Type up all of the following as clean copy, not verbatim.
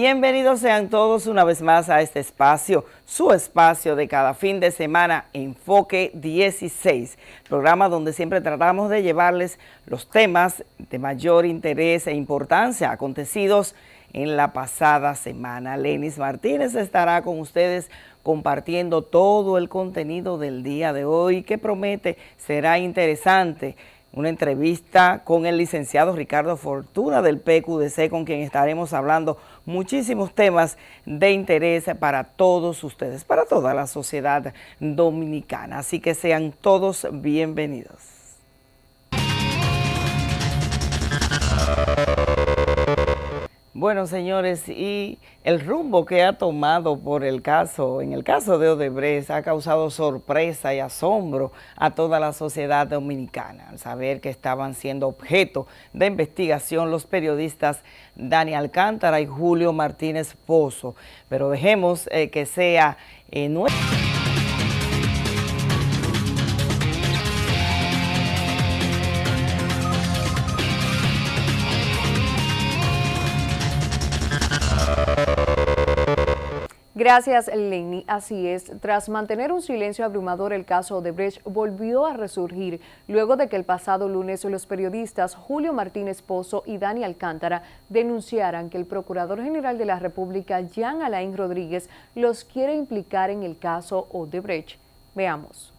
Bienvenidos sean todos una vez más a este espacio, su espacio de cada fin de semana, Enfoque 16, programa donde siempre tratamos de llevarles los temas de mayor interés e importancia acontecidos en la pasada semana. Lenis Martínez estará con ustedes compartiendo todo el contenido del día de hoy que promete será interesante. Una entrevista con el licenciado Ricardo Fortuna del PQDC, con quien estaremos hablando muchísimos temas de interés para todos ustedes, para toda la sociedad dominicana. Así que sean todos bienvenidos. Bueno, señores, y el rumbo que ha tomado por en el caso de Odebrecht ha causado sorpresa y asombro a toda la sociedad dominicana al saber que estaban siendo objeto de investigación los periodistas Dani Alcántara y Julio Martínez Pozo. Pero dejemos que sea nuestro. Gracias, Lenny. Así es, tras mantener un silencio abrumador, el caso Odebrecht volvió a resurgir luego de que el pasado lunes los periodistas Julio Martínez Pozo y Dani Alcántara denunciaran que el Procurador General de la República, Jean Alain Rodríguez, los quiere implicar en el caso Odebrecht. Veamos.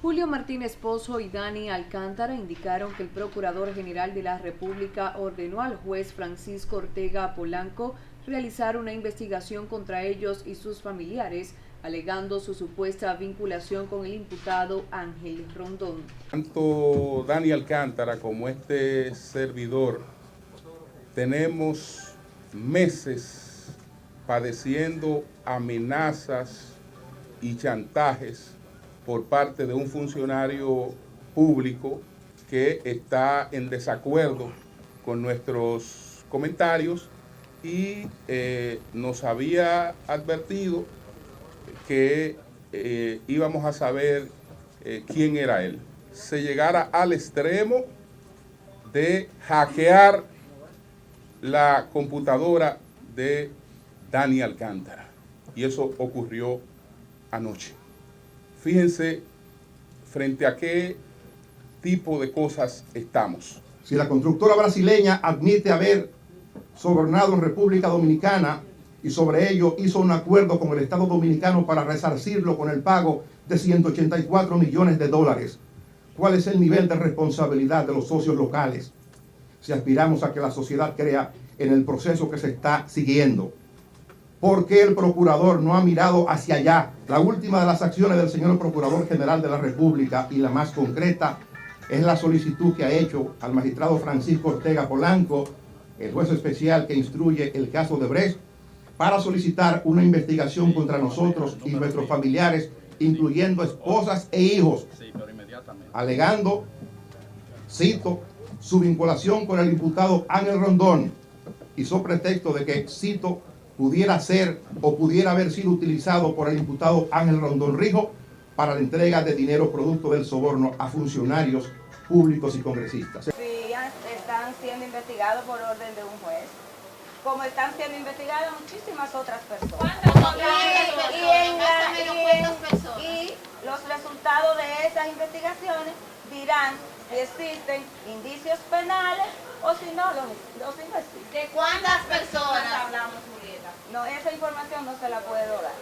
Julio Martínez Pozo y Dani Alcántara indicaron que el Procurador General de la República ordenó al juez Francisco Ortega Polanco realizar una investigación contra ellos y sus familiares, alegando su supuesta vinculación con el imputado Ángel Rondón. Tanto Dani Alcántara como este servidor tenemos meses padeciendo amenazas y chantajes por parte de un funcionario público que está en desacuerdo con nuestros comentarios y nos había advertido que íbamos a saber quién era él. Se llegara al extremo de hackear la computadora de Dani Alcántara, y eso ocurrió anoche. Fíjense frente a qué tipo de cosas estamos. Si la constructora brasileña admite haber sobornado en República Dominicana y sobre ello hizo un acuerdo con el Estado Dominicano para resarcirlo con el pago de 184 millones de dólares, ¿cuál es el nivel de responsabilidad de los socios locales si aspiramos a que la sociedad crea en el proceso que se está siguiendo? ¿Por qué el procurador no ha mirado hacia allá? La última de las acciones del señor Procurador General de la República, y la más concreta, es la solicitud que ha hecho al magistrado Francisco Ortega Polanco, el juez especial que instruye el caso Odebrecht, para solicitar una investigación contra nosotros y nuestros familiares, incluyendo esposas e hijos, alegando, cito, su vinculación con el imputado Ángel Rondón, y sobre pretexto de que, cito, pudiera ser o pudiera haber sido utilizado por el imputado Ángel Rondón Rijo para la entrega de dinero producto del soborno a funcionarios públicos y congresistas. Sí, están siendo investigados por orden de un juez, como están siendo investigadas muchísimas otras personas. Y los resultados de esas investigaciones dirán si existen indicios penales o si no los investigan. ¿De cuántas personas hablamos, Julieta? No, esa información no se la puedo dar.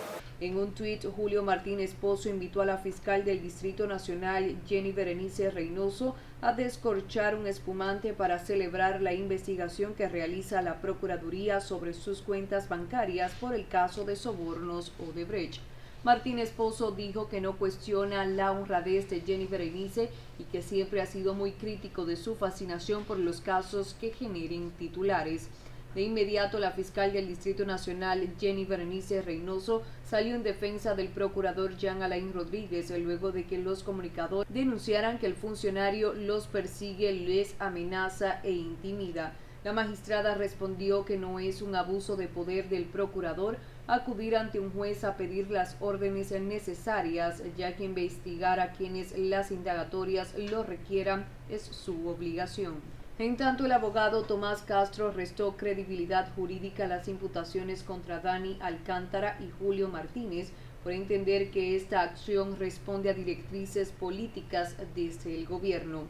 En un tuit, Julio Martínez Pozo invitó a la fiscal del Distrito Nacional, Jenny Berenice Reynoso, a descorchar un espumante para celebrar la investigación que realiza la Procuraduría sobre sus cuentas bancarias por el caso de sobornos Odebrecht. Martínez Pozo dijo que no cuestiona la honradez de Jenny Berenice y que siempre ha sido muy crítico de su fascinación por los casos que generen titulares. De inmediato, la fiscal del Distrito Nacional, Jenny Berenice Reynoso, salió en defensa del procurador Jean Alain Rodríguez luego de que los comunicadores denunciaran que el funcionario los persigue, les amenaza e intimida. La magistrada respondió que no es un abuso de poder del procurador acudir ante un juez a pedir las órdenes necesarias, ya que investigar a quienes las indagatorias lo requieran es su obligación. En tanto, el abogado Tomás Castro restó credibilidad jurídica a las imputaciones contra Dani Alcántara y Julio Martínez por entender que esta acción responde a directrices políticas desde el gobierno.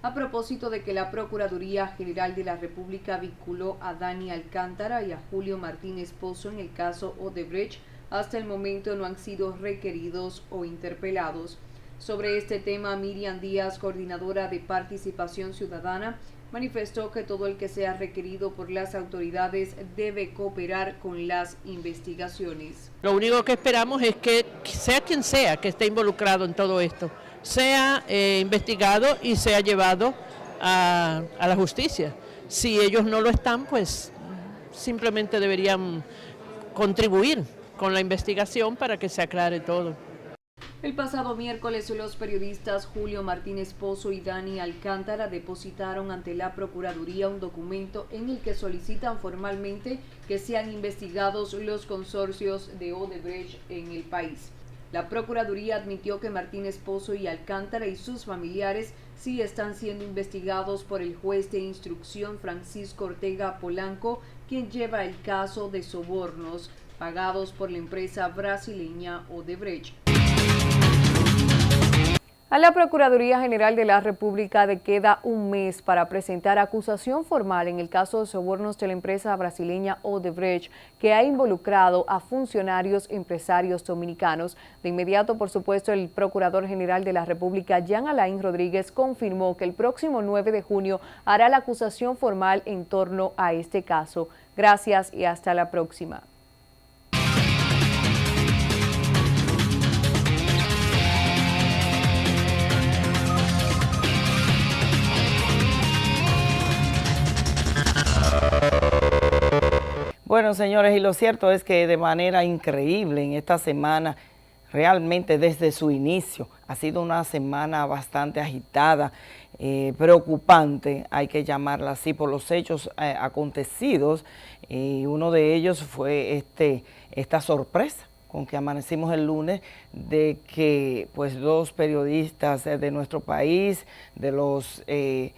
A propósito de que la Procuraduría General de la República vinculó a Dani Alcántara y a Julio Martínez Pozo en el caso Odebrecht, hasta el momento no han sido requeridos o interpelados. Sobre este tema, Miriam Díaz, coordinadora de Participación Ciudadana, manifestó que todo el que sea requerido por las autoridades debe cooperar con las investigaciones. Lo único que esperamos es que sea quien sea que esté involucrado en todo esto, sea investigado y sea llevado a la justicia. Si ellos no lo están, pues simplemente deberían contribuir con la investigación para que se aclare todo. El pasado miércoles, los periodistas Julio Martínez Pozo y Dani Alcántara depositaron ante la Procuraduría un documento en el que solicitan formalmente que sean investigados los consorcios de Odebrecht en el país. La Procuraduría admitió que Martínez Pozo y Alcántara y sus familiares sí están siendo investigados por el juez de instrucción Francisco Ortega Polanco, quien lleva el caso de sobornos pagados por la empresa brasileña Odebrecht. A la Procuraduría General de la República le queda un mes para presentar acusación formal en el caso de sobornos de la empresa brasileña Odebrecht, que ha involucrado a funcionarios empresarios dominicanos. De inmediato, por supuesto, el Procurador General de la República, Jean Alain Rodríguez, confirmó que el próximo 9 de junio hará la acusación formal en torno a este caso. Gracias y hasta la próxima. Bueno, señores, y lo cierto es que de manera increíble en esta semana, realmente desde su inicio, ha sido una semana bastante agitada, preocupante, hay que llamarla así, por los hechos acontecidos. Uno de ellos fue esta sorpresa con que amanecimos el lunes de que pues dos periodistas de nuestro país, de los de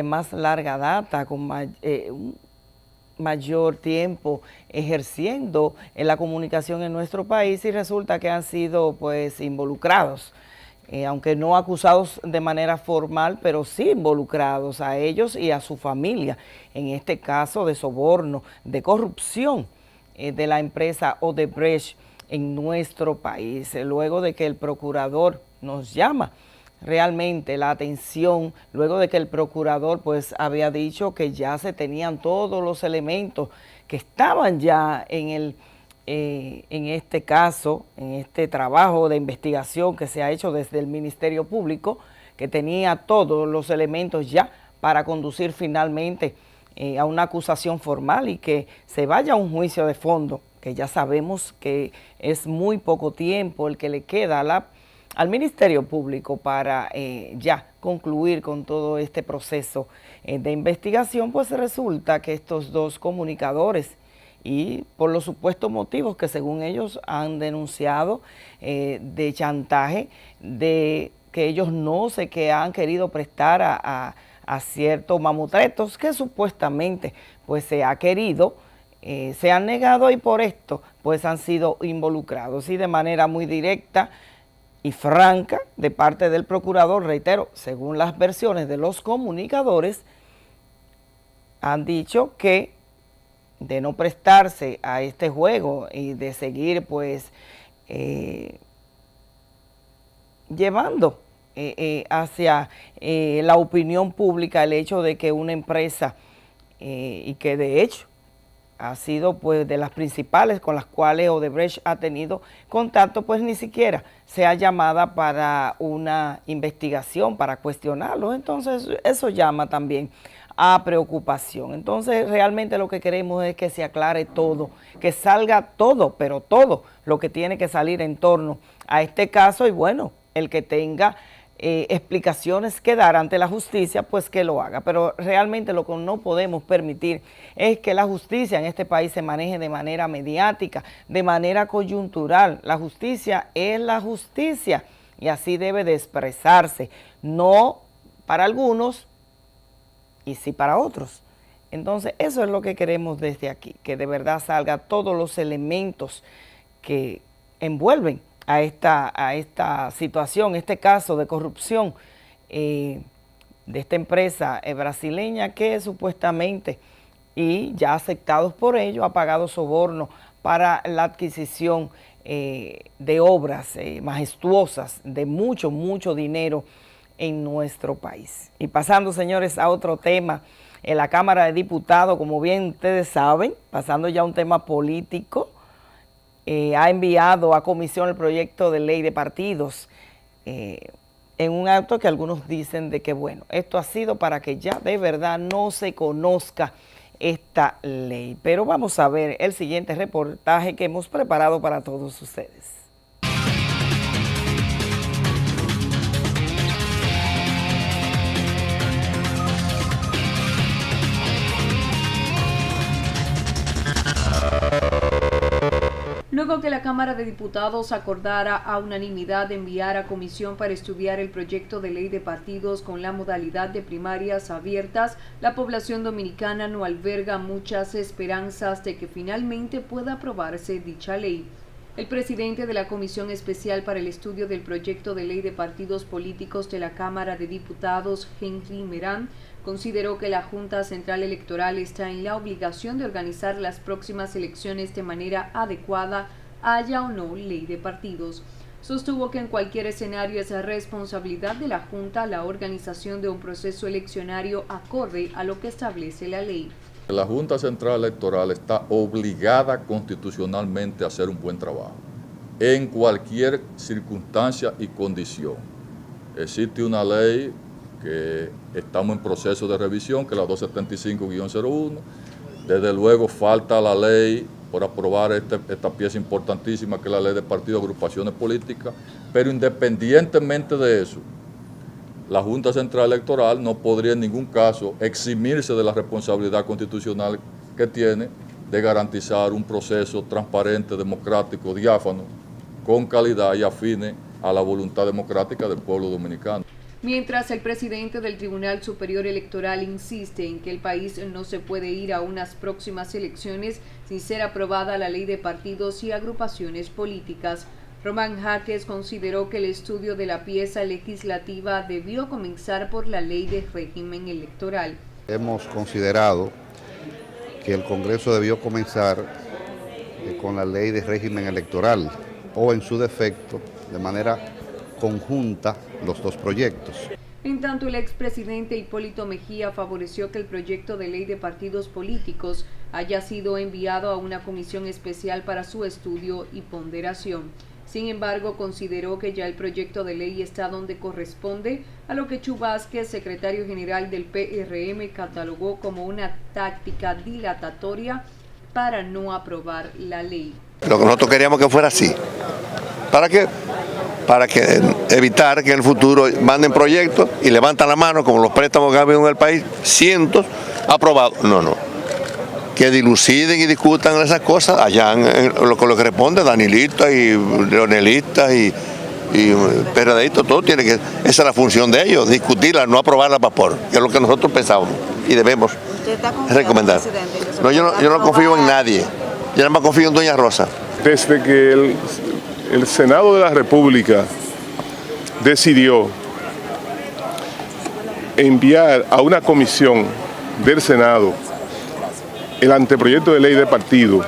más larga data, con mayor tiempo ejerciendo en la comunicación en nuestro país, y resulta que han sido pues involucrados, aunque no acusados de manera formal, pero sí involucrados a ellos y a su familia, en este caso de soborno, de corrupción de la empresa Odebrecht en nuestro país. Luego de que el procurador nos llama realmente la atención, luego de que el procurador pues había dicho que ya se tenían todos los elementos que estaban ya en este caso, en este trabajo de investigación que se ha hecho desde el Ministerio Público, que tenía todos los elementos ya para conducir finalmente a una acusación formal y que se vaya a un juicio de fondo, que ya sabemos que es muy poco tiempo el que le queda al Ministerio Público para ya concluir con todo este proceso de investigación. Pues resulta que estos dos comunicadores, y por los supuestos motivos que según ellos han denunciado de chantaje, de que ellos no sé qué han querido prestar a ciertos mamotretos que supuestamente pues se ha querido, se han negado, y por esto pues han sido involucrados, y de manera muy directa y franca de parte del procurador, reitero, según las versiones de los comunicadores, han dicho que de no prestarse a este juego y de seguir pues llevando hacia la opinión pública el hecho de que una empresa, y que de hecho ha sido pues de las principales con las cuales Odebrecht ha tenido contacto, pues ni siquiera sea llamada para una investigación, para cuestionarlo. Entonces eso llama también a preocupación. Entonces realmente lo que queremos es que se aclare todo, que salga todo, pero todo lo que tiene que salir en torno a este caso, y bueno, el que tenga explicaciones que dar ante la justicia, pues que lo haga. Pero realmente lo que no podemos permitir es que la justicia en este país se maneje de manera mediática, de manera coyuntural. La justicia es la justicia y así debe de expresarse, no para algunos y sí para otros. Entonces, eso es lo que queremos desde aquí, que de verdad salga todos los elementos que envuelven a esta situación, este caso de corrupción de esta empresa brasileña que supuestamente, y ya aceptados por ello, ha pagado soborno para la adquisición de obras majestuosas de mucho dinero en nuestro país. Y pasando, señores, a otro tema, en la Cámara de Diputados, como bien ustedes saben, pasando ya a un tema político, ha enviado a comisión el proyecto de ley de partidos en un acto que algunos dicen de que, bueno, esto ha sido para que ya de verdad no se conozca esta ley. Pero vamos a ver el siguiente reportaje que hemos preparado para todos ustedes. Luego que la Cámara de Diputados acordara a unanimidad enviar a comisión para estudiar el proyecto de ley de partidos con la modalidad de primarias abiertas, la población dominicana no alberga muchas esperanzas de que finalmente pueda aprobarse dicha ley. El presidente de la Comisión Especial para el Estudio del Proyecto de Ley de Partidos Políticos de la Cámara de Diputados, Henry Merán, consideró que la Junta Central Electoral está en la obligación de organizar las próximas elecciones de manera adecuada, haya o no ley de partidos. Sostuvo que en cualquier escenario es responsabilidad de la Junta la organización de un proceso eleccionario acorde a lo que establece la ley. La Junta Central Electoral está obligada constitucionalmente a hacer un buen trabajo, en cualquier circunstancia y condición. Existe una ley que estamos en proceso de revisión, que es la 275-01. Desde luego falta la ley por aprobar esta pieza importantísima, que es la ley de partidos y agrupaciones políticas, pero independientemente de eso, la Junta Central Electoral no podría en ningún caso eximirse de la responsabilidad constitucional que tiene de garantizar un proceso transparente, democrático, diáfano, con calidad y afine a la voluntad democrática del pueblo dominicano. Mientras el presidente del Tribunal Superior Electoral insiste en que el país no se puede ir a unas próximas elecciones sin ser aprobada la ley de partidos y agrupaciones políticas, Román Jaques consideró que el estudio de la pieza legislativa debió comenzar por la ley de régimen electoral. Hemos considerado que el Congreso debió comenzar con la ley de régimen electoral o en su defecto de manera conjunta los dos proyectos. En tanto, el expresidente Hipólito Mejía favoreció que el proyecto de ley de partidos políticos haya sido enviado a una comisión especial para su estudio y ponderación. Sin embargo, consideró que ya el proyecto de ley está donde corresponde, a lo que Chu Vázquez, secretario general del PRM, catalogó como una táctica dilatatoria para no aprobar la ley. Lo que nosotros queríamos que fuera así. ¿Para qué? Para que evitar que en el futuro manden proyectos y levantan la mano, como los préstamos que ha habido en el país, cientos aprobados. No. Que diluciden y discutan esas cosas allá en lo que responde Danilita y Leonelita y PRDistas, todo tiene que, esa es la función de ellos, discutirla, no aprobarla para por, que es lo que nosotros pensábamos y debemos recomendar. No, yo no confío en nadie, yo nada más confío en doña Rosa. Desde que el Senado de la República decidió enviar a una comisión del Senado el anteproyecto de ley de partido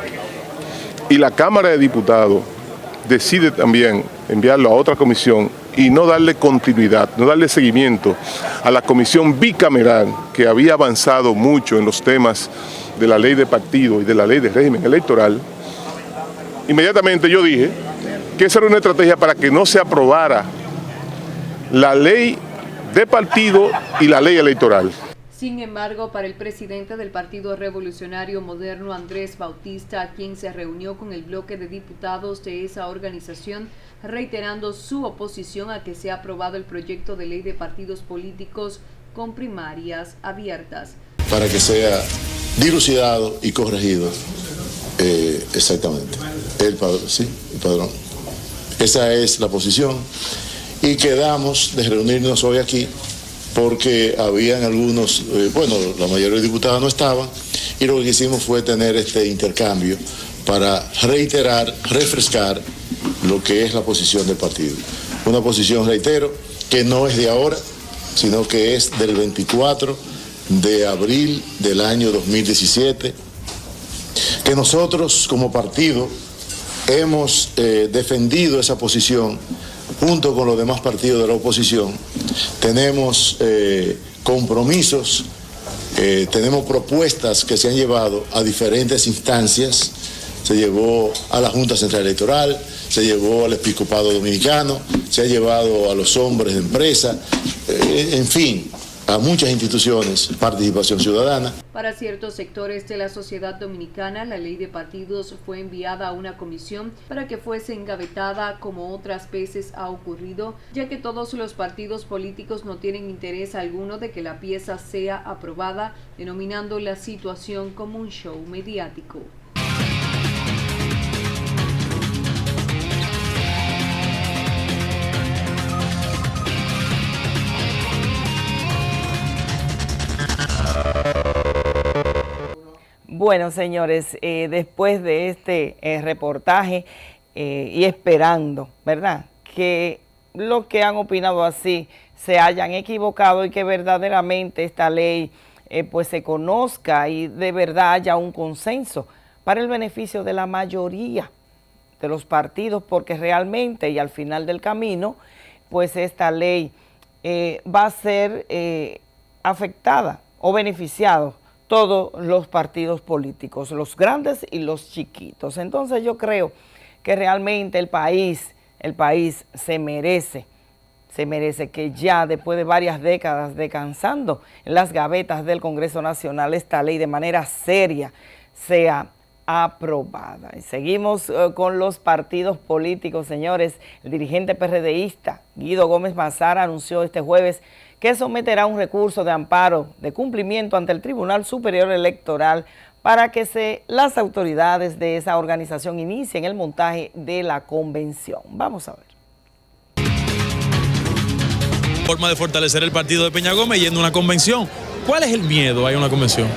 y la Cámara de Diputados decide también enviarlo a otra comisión y no darle continuidad, no darle seguimiento a la comisión bicameral que había avanzado mucho en los temas de la ley de partido y de la ley de régimen electoral, inmediatamente yo dije que esa era una estrategia para que no se aprobara la ley de partido y la ley electoral. Sin embargo, para el presidente del Partido Revolucionario Moderno, Andrés Bautista, quien se reunió con el bloque de diputados de esa organización, reiterando su oposición a que sea aprobado el proyecto de ley de partidos políticos con primarias abiertas. Para que sea dilucidado y corregido exactamente el padrón. Esa es la posición y quedamos de reunirnos hoy aquí porque habían algunos, la mayoría de diputados no estaban, y lo que hicimos fue tener este intercambio para reiterar, refrescar lo que es la posición del partido. Una posición, reitero, que no es de ahora, sino que es del 24 de abril del año 2017, que nosotros como partido hemos defendido esa posición junto con los demás partidos de la oposición. Tenemos compromisos, tenemos propuestas que se han llevado a diferentes instancias. Se llevó a la Junta Central Electoral, se llevó al Episcopado Dominicano, se ha llevado a los hombres de empresa, en fin, a muchas instituciones, participación ciudadana. Para ciertos sectores de la sociedad dominicana, la ley de partidos fue enviada a una comisión para que fuese engavetada como otras veces ha ocurrido, ya que todos los partidos políticos no tienen interés alguno de que la pieza sea aprobada, denominando la situación como un show mediático. Bueno, señores, después de este reportaje y esperando, ¿verdad?, que los que han opinado así se hayan equivocado y que verdaderamente esta ley pues se conozca y de verdad haya un consenso para el beneficio de la mayoría de los partidos, porque realmente y al final del camino, pues esta ley va a ser afectada o beneficiados todos los partidos políticos, los grandes y los chiquitos. Entonces yo creo que realmente el país se merece que ya después de varias décadas descansando en las gavetas del Congreso Nacional, esta ley de manera seria sea aprobada. Y seguimos con los partidos políticos, señores. El dirigente PRDista Guido Gómez Mazara anunció este jueves que someterá un recurso de amparo de cumplimiento ante el Tribunal Superior Electoral para que las autoridades de esa organización inicien el montaje de la convención. Vamos a ver. Forma de fortalecer el partido de Peña Gómez yendo a una convención. ¿Cuál es el miedo a ir a una convención?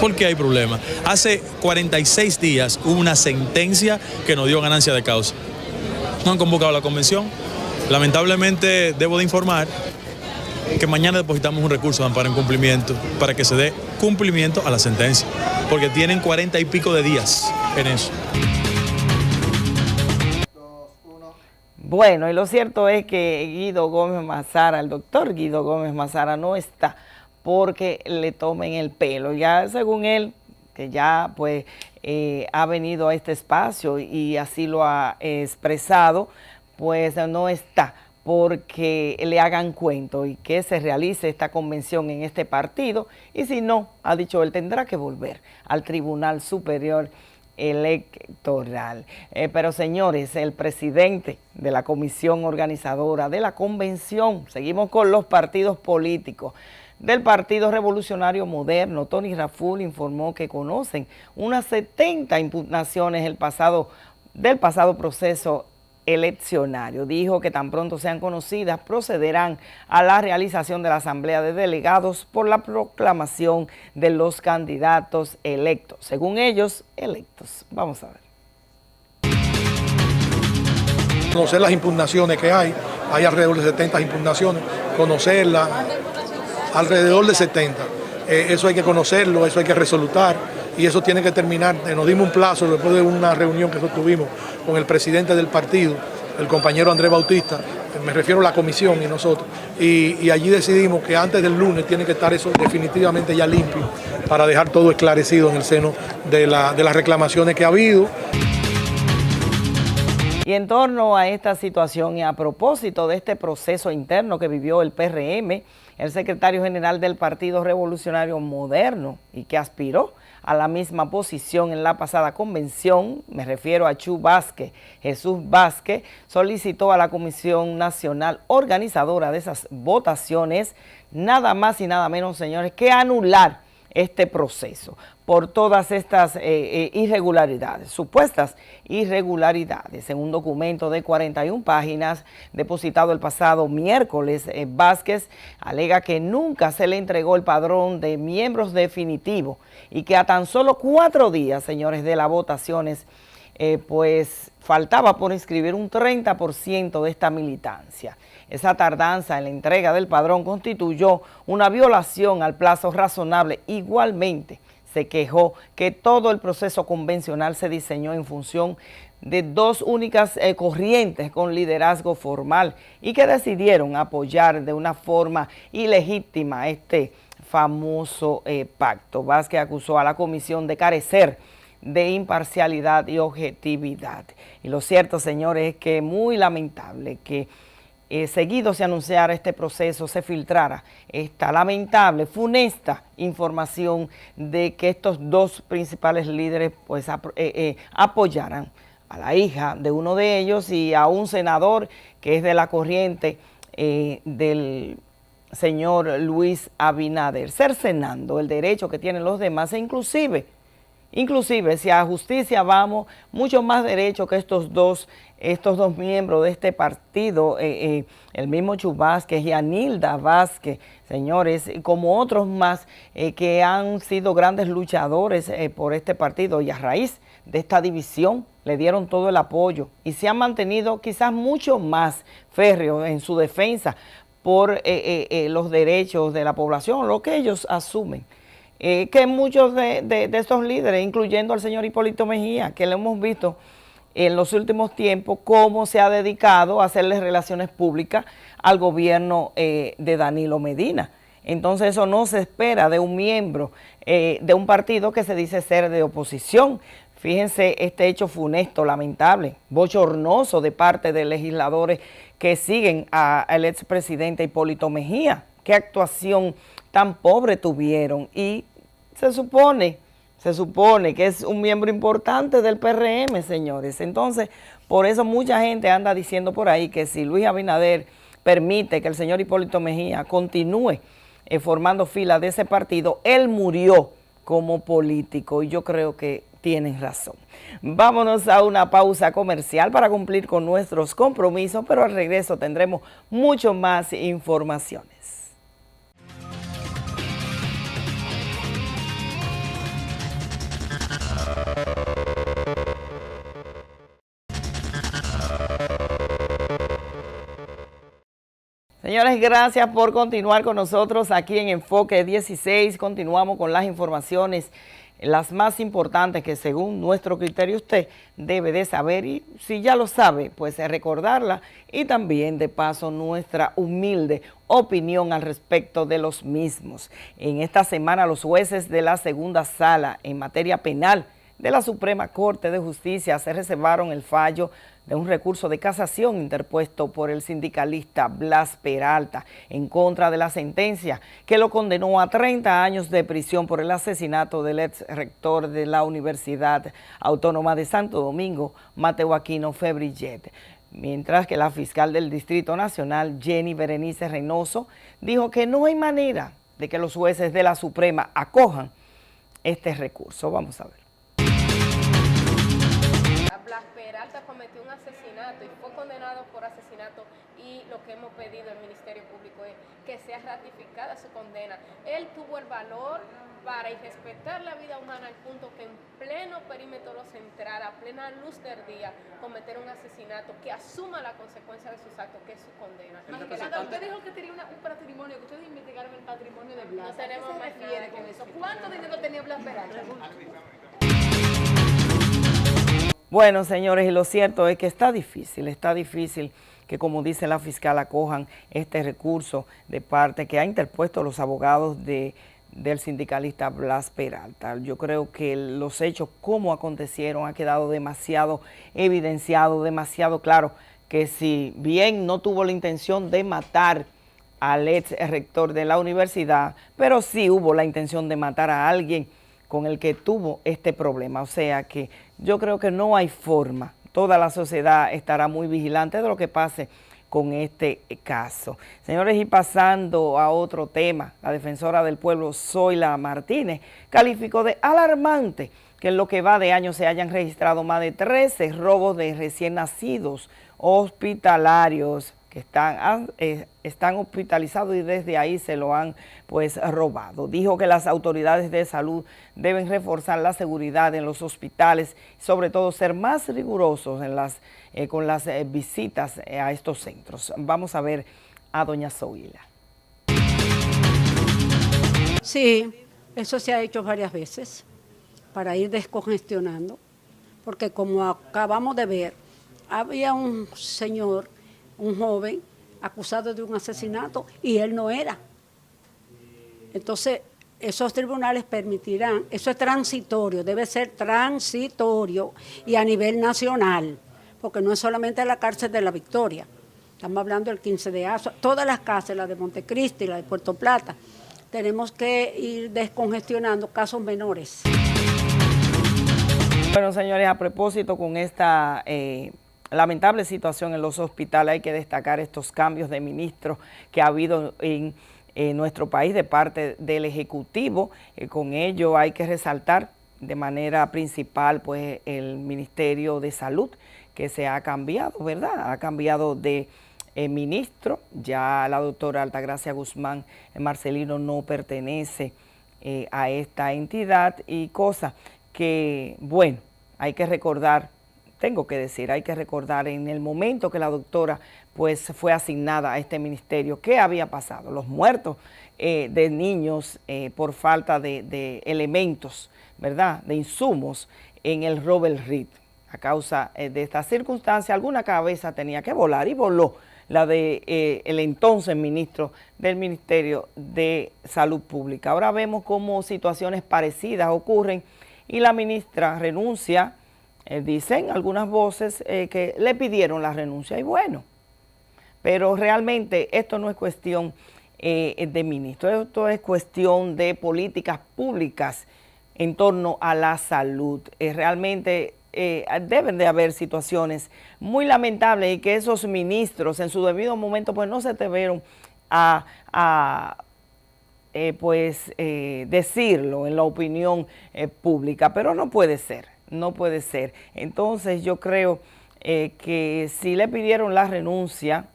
¿Por qué hay problema? Hace 46 días hubo una sentencia que nos dio ganancia de causa. No han convocado la convención. Lamentablemente debo de informar que mañana depositamos un recurso de amparo en cumplimiento para que se dé cumplimiento a la sentencia, porque tienen 40 y pico de días en eso. Bueno, y lo cierto es que Guido Gómez Mazara, el doctor Guido Gómez Mazara, no está porque le tomen el pelo. Ya según él, que ya pues ha venido a este espacio y así lo ha expresado, pues no está porque le hagan cuento y que se realice esta convención en este partido, y si no, ha dicho él, tendrá que volver al Tribunal Superior Electoral. Pero señores, el presidente de la comisión organizadora de la convención, seguimos con los partidos políticos, del Partido Revolucionario Moderno, Tony Raful, informó que conocen unas 70 impugnaciones del pasado proceso eleccionario. Dijo que tan pronto sean conocidas, procederán a la realización de la Asamblea de Delegados por la proclamación de los candidatos electos, según ellos, electos. Vamos a ver. Conocer las impugnaciones que hay alrededor de 70 impugnaciones, conocerlas, alrededor de 70. Eso hay que conocerlo, eso hay que resolutar y eso tiene que terminar. Nos dimos un plazo después de una reunión que tuvimos con el presidente del partido, el compañero Andrés Bautista, me refiero a la comisión y nosotros, y allí decidimos que antes del lunes tiene que estar eso definitivamente ya limpio para dejar todo esclarecido en el seno de las reclamaciones que ha habido. Y en torno a esta situación y a propósito de este proceso interno que vivió el PRM, el secretario general del Partido Revolucionario Moderno y que aspiró a la misma posición en la pasada convención, me refiero a Jesús Vázquez, solicitó a la Comisión Nacional Organizadora de esas votaciones nada más y nada menos, señores, que anular este proceso por todas estas irregularidades, supuestas irregularidades. En un documento de 41 páginas depositado el pasado miércoles, Vázquez alega que nunca se le entregó el padrón de miembros definitivo y que a tan solo 4 días, señores, de las votaciones, pues faltaba por inscribir un 30% de esta militancia. Esa tardanza en la entrega del padrón constituyó una violación al plazo razonable. Igualmente, se quejó que todo el proceso convencional se diseñó en función de 2 únicas corrientes con liderazgo formal y que decidieron apoyar de una forma ilegítima este famoso pacto. Vázquez acusó a la comisión de carecer de imparcialidad y objetividad. Y lo cierto, señores, es que es muy lamentable que seguido se anunciara este proceso, se filtrara esta lamentable, funesta información de que estos 2 principales líderes pues apoyaran a la hija de uno de ellos y a un senador que es de la corriente del señor Luis Abinader, cercenando el derecho que tienen los demás e inclusive si a justicia vamos, mucho más derecho que estos dos miembros de este partido, el mismo Chu Vázquez y Anilda Vázquez, señores, como otros más que han sido grandes luchadores por este partido y a raíz de esta división le dieron todo el apoyo y se han mantenido quizás mucho más férreos en su defensa por los derechos de la población, lo que ellos asumen. Que muchos de estos líderes, incluyendo al señor Hipólito Mejía, que lo hemos visto en los últimos tiempos, cómo se ha dedicado a hacerle relaciones públicas al gobierno de Danilo Medina. Entonces eso no se espera de un miembro de un partido que se dice ser de oposición. Fíjense este hecho funesto, lamentable, bochornoso de parte de legisladores que siguen al expresidente Hipólito Mejía. Qué actuación tan pobre tuvieron y se supone que es un miembro importante del PRM, señores. Entonces, por eso mucha gente anda diciendo por ahí que si Luis Abinader permite que el señor Hipólito Mejía continúe formando fila de ese partido, él murió como político y yo creo que tienen razón. Vámonos a una pausa comercial para cumplir con nuestros compromisos, pero al regreso tendremos mucho más informaciones. Señores, gracias por continuar con nosotros aquí en Enfoque 16. Continuamos con las informaciones, las más importantes que según nuestro criterio usted debe de saber y si ya lo sabe, pues recordarla y también de paso nuestra humilde opinión al respecto de los mismos. En esta semana los jueces de la segunda sala en materia penal de la Suprema Corte de Justicia se reservaron el fallo de un recurso de casación interpuesto por el sindicalista Blas Peralta en contra de la sentencia que lo condenó a 30 años de prisión por el asesinato del ex rector de la Universidad Autónoma de Santo Domingo, Mateo Aquino Febrillet. Mientras que la fiscal del Distrito Nacional, Jenny Berenice Reynoso, dijo que no hay manera de que los jueces de la Suprema acojan este recurso. Vamos a ver. Blas Peralta cometió un asesinato y fue condenado por asesinato y lo que hemos pedido al Ministerio Público es que sea ratificada su condena. Él tuvo el valor para irrespetar la vida humana al punto que en pleno perímetro central, a plena luz del día, cometer un asesinato, que asuma la consecuencia de sus actos, que es su condena. Usted dijo que tenía un patrimonio, que ustedes investigaron el patrimonio de Blas. No tenemos más nada con eso. ¿Cuánto dinero tenía Blas Peralta? Bueno, señores, y lo cierto es que está difícil que, como dice la fiscal, acojan este recurso de parte que ha interpuesto los abogados del sindicalista Blas Peralta. Yo creo que los hechos como acontecieron ha quedado demasiado evidenciado, demasiado claro, que si bien no tuvo la intención de matar al ex rector de la universidad, pero sí hubo la intención de matar a alguien con el que tuvo este problema. O sea que yo creo que no hay forma. Toda la sociedad estará muy vigilante de lo que pase con este caso. Señores, y pasando a otro tema, la defensora del pueblo, Zoila Martínez, calificó de alarmante que en lo que va de año se hayan registrado más de 13 robos de recién nacidos hospitalarios que están hospitalizados y desde ahí se lo han robado. Dijo que las autoridades de salud deben reforzar la seguridad en los hospitales, sobre todo ser más rigurosos con las visitas a estos centros. Vamos a ver a doña Zoila. Sí, eso se ha hecho varias veces para ir descongestionando, porque como acabamos de ver, había un señor, un joven, acusado de un asesinato y él no era. Entonces, esos tribunales permitirán, eso es transitorio, debe ser transitorio y a nivel nacional, porque no es solamente la cárcel de La Victoria, estamos hablando del 15 de Azo, todas las cárceles, la de Montecristi, la de Puerto Plata, tenemos que ir descongestionando casos menores. Bueno, señores, a propósito con esta lamentable situación en los hospitales, hay que destacar estos cambios de ministros que ha habido en nuestro país de parte del Ejecutivo. Con ello hay que resaltar de manera principal pues el Ministerio de Salud, que se ha cambiado, ¿verdad? Ha cambiado de ministro. Ya la doctora Altagracia Guzmán Marcelino no pertenece a esta entidad, y cosa que, bueno, hay que recordar, hay que recordar en el momento que la doctora pues fue asignada a este ministerio, ¿qué había pasado? Los muertos de niños por falta de elementos, ¿verdad?, de insumos en el Robert Reed. A causa de esta circunstancia, alguna cabeza tenía que volar y voló la de el entonces ministro del Ministerio de Salud Pública. Ahora vemos cómo situaciones parecidas ocurren y la ministra renuncia. Dicen algunas voces que le pidieron la renuncia, y bueno, pero realmente esto no es cuestión de ministro, esto es cuestión de políticas públicas en torno a la salud. Realmente deben de haber situaciones muy lamentables y que esos ministros en su debido momento pues no se atrevieron a decirlo en la opinión pública, pero no puede ser. No puede ser. Entonces yo creo que si le pidieron la renuncia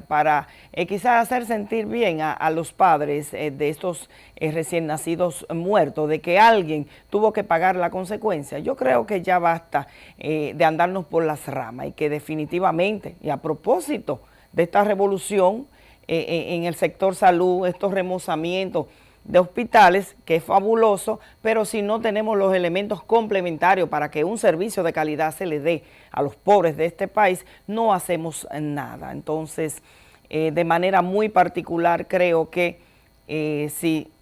para quizás hacer sentir bien a los padres de estos recién nacidos muertos, de que alguien tuvo que pagar la consecuencia, yo creo que ya basta de andarnos por las ramas, y que definitivamente, y a propósito de esta revolución en el sector salud, estos remozamientos de hospitales, que es fabuloso, pero si no tenemos los elementos complementarios para que un servicio de calidad se le dé a los pobres de este país, no hacemos nada. Entonces, de manera muy particular, creo que si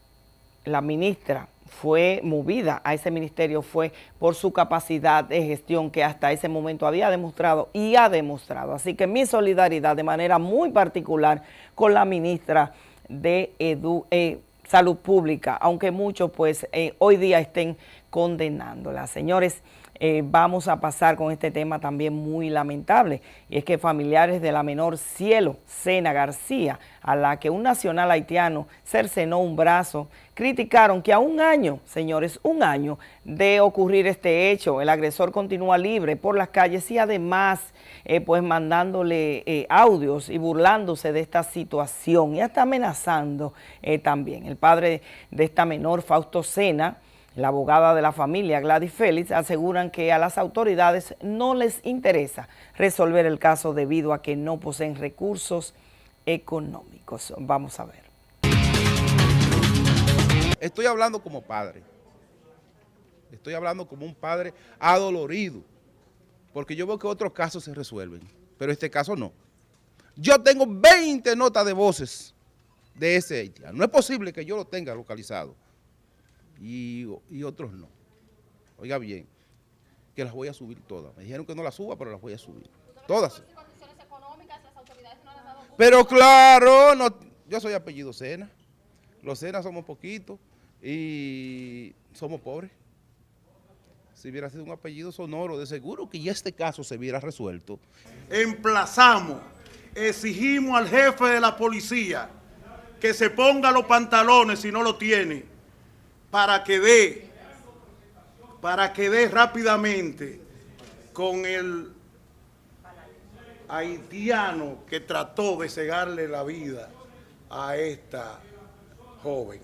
la ministra fue movida a ese ministerio, fue por su capacidad de gestión que hasta ese momento había demostrado y ha demostrado. Así que mi solidaridad de manera muy particular con la ministra de Salud Pública, aunque muchos pues hoy día estén condenándola. Señores, vamos a pasar con este tema también muy lamentable, y es que familiares de la menor Cielo Sena García, a la que un nacional haitiano cercenó un brazo, criticaron que a un año, señores, un año de ocurrir este hecho, el agresor continúa libre por las calles y además pues mandándole audios y burlándose de esta situación y hasta amenazando también. El padre de esta menor, Fausto Sena, la abogada de la familia, Gladys Félix, aseguran que a las autoridades no les interesa resolver el caso debido a que no poseen recursos económicos. Vamos a ver. Estoy hablando como padre. Estoy hablando como un padre adolorido, porque yo veo que otros casos se resuelven, pero este caso no. Yo tengo 20 notas de voces de ese haitiano. No es posible que yo lo tenga localizado y otros no. Oiga bien, que las voy a subir todas. Me dijeron que no las suba, pero las voy a subir. Todas. Pero claro, no, yo soy apellido Sena. Los Sena somos poquitos y somos pobres. Si hubiera sido un apellido sonoro, de seguro que ya este caso se hubiera resuelto. Emplazamos exigimos al jefe de la policía que se ponga los pantalones si no lo tiene, para que dé rápidamente con el haitiano que trató de cegarle la vida a esta joven.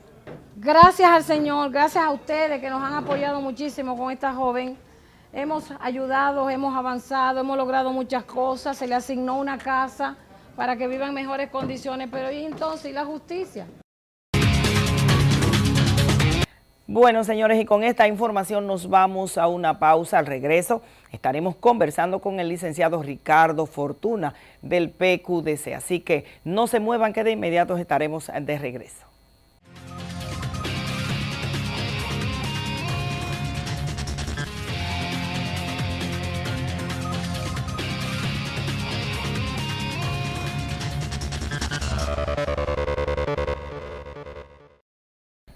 Gracias al Señor, gracias a ustedes que nos han apoyado muchísimo con esta joven. Hemos ayudado, hemos avanzado, hemos logrado muchas cosas, se le asignó una casa para que viva en mejores condiciones, pero ¿y entonces la justicia? Bueno, señores, y con esta información nos vamos a una pausa. Al regreso estaremos conversando con el licenciado Ricardo Fortuna del PQDC. Así que no se muevan, que de inmediato estaremos de regreso.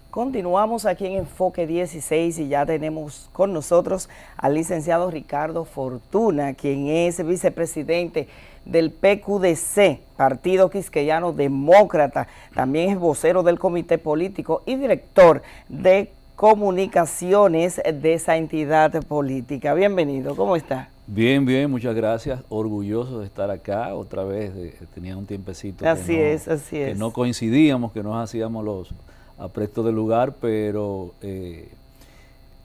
Continuamos aquí en Enfoque 16 y ya tenemos con nosotros al licenciado Ricardo Fortuna, quien es vicepresidente del PQDC, Partido Quisqueyano Demócrata. También es vocero del comité político y director de comunicaciones de esa entidad política. Bienvenido, ¿cómo está? Bien, bien, muchas gracias. Orgulloso de estar acá otra vez. Tenía un tiempecito así es. Que no coincidíamos, que nos hacíamos los aprestos del lugar, pero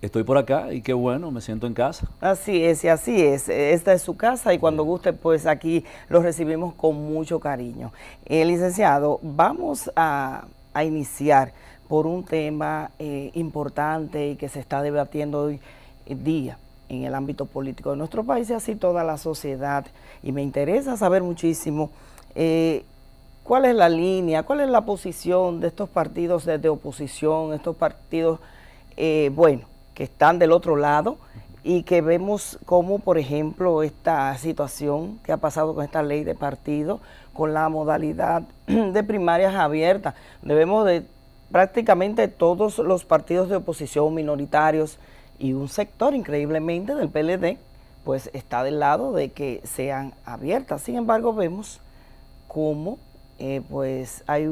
estoy por acá y qué bueno, me siento en casa. Así es, y así es. Esta es su casa y cuando guste, pues aquí lo recibimos con mucho cariño. Licenciado, vamos a iniciar por un tema importante y que se está debatiendo hoy día en el ámbito político de nuestro país y así toda la sociedad. Y me interesa saber muchísimo ¿cuál es la línea, cuál es la posición de estos partidos de oposición, estos partidos, bueno, que están del otro lado y que vemos como, por ejemplo, esta situación que ha pasado con esta ley de partido, con la modalidad de primarias abiertas? Debemos de prácticamente todos los partidos de oposición minoritarios y un sector increíblemente del PLD, pues está del lado de que sean abiertas. Sin embargo, vemos cómo pues hay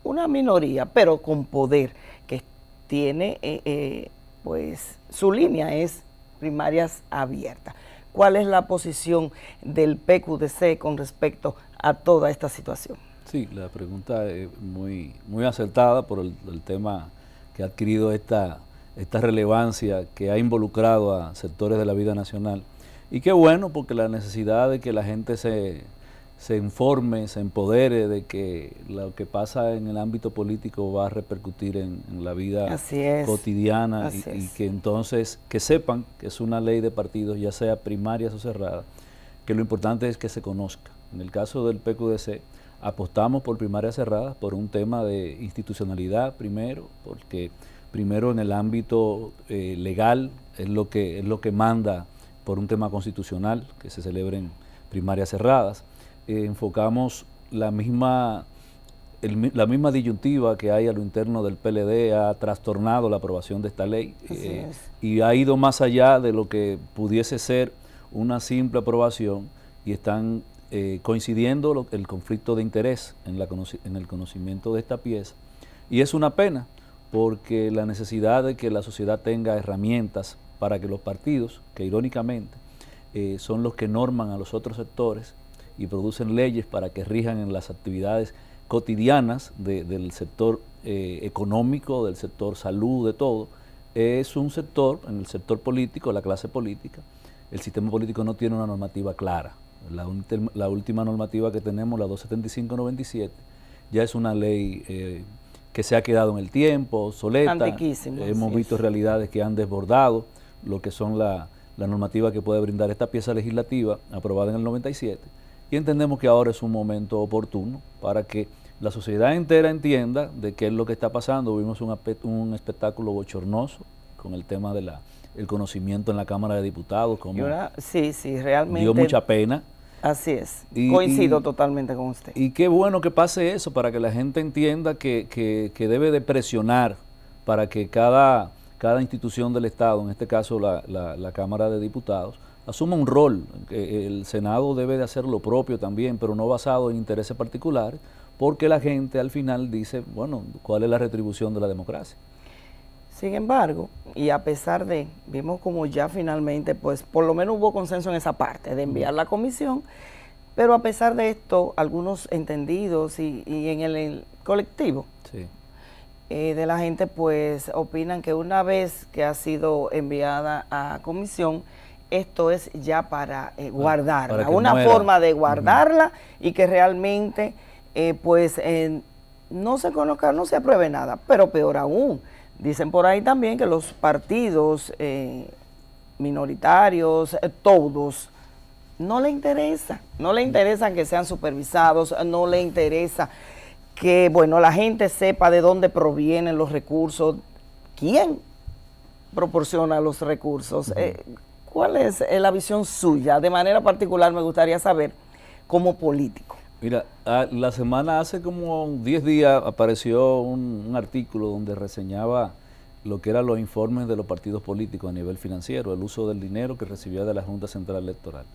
una minoría, pero con poder, que tiene, pues su línea es primarias abiertas. ¿Cuál es la posición del PQDC con respecto a toda esta situación? Sí, la pregunta es muy acertada por el tema que ha adquirido esta relevancia, que ha involucrado a sectores de la vida nacional. Y qué bueno, porque la necesidad de que la gente se informe, se empodere de que lo que pasa en el ámbito político va a repercutir en la vida cotidiana y que entonces que sepan que es una ley de partidos, ya sea primarias o cerradas, que lo importante es que se conozca. En el caso del PQDC apostamos por primarias cerradas por un tema de institucionalidad primero, porque primero en el ámbito legal es lo que manda por un tema constitucional que se celebren primarias cerradas. Enfocamos la misma disyuntiva que hay a lo interno del PLD, ha trastornado la aprobación de esta ley y ha ido más allá de lo que pudiese ser una simple aprobación y están coincidiendo el conflicto de interés en el conocimiento de esta pieza. Y es una pena porque la necesidad de que la sociedad tenga herramientas para que los partidos, que irónicamente son los que norman a los otros sectores, y producen leyes para que rijan en las actividades cotidianas del sector económico, del sector salud, de todo. Es un sector, en el sector político, la clase política, el sistema político no tiene una normativa clara. La última normativa que tenemos, la 275-97, ya es una ley que se ha quedado en el tiempo, obsoleta. Hemos visto realidades que han desbordado lo que son la normativa que puede brindar esta pieza legislativa aprobada en el 97. Y entendemos que ahora es un momento oportuno para que la sociedad entera entienda de qué es lo que está pasando. Vimos un espectáculo bochornoso con el tema del conocimiento en la Cámara de Diputados. Como sí, realmente. Dio mucha pena. Así es, coincido totalmente con usted. Y qué bueno que pase eso para que la gente entienda que debe de presionar para que cada institución del Estado, en este caso la Cámara de Diputados, asuma un rol. El Senado debe de hacer lo propio también, pero no basado en intereses particulares, porque la gente al final dice, bueno, ¿cuál es la retribución de la democracia? Sin embargo, y a pesar de, vimos como ya finalmente, pues por lo menos hubo consenso en esa parte de enviar la comisión, pero a pesar de esto, algunos entendidos y en el colectivo de la gente, pues opinan que una vez que ha sido enviada a comisión, esto es ya para guardarla, para una muera. forma de guardarla y que realmente no se conozca, no se apruebe nada, pero peor aún. Dicen por ahí también que los partidos minoritarios, todos, no le interesan que sean supervisados, no le interesa que, bueno, la gente sepa de dónde provienen los recursos, quién proporciona los recursos. ¿Cuál es la visión suya? De manera particular me gustaría saber, como político. Mira, la semana, hace como 10 días, apareció un artículo donde reseñaba lo que eran los informes de los partidos políticos a nivel financiero, el uso del dinero que recibía de la Junta Central Electoral.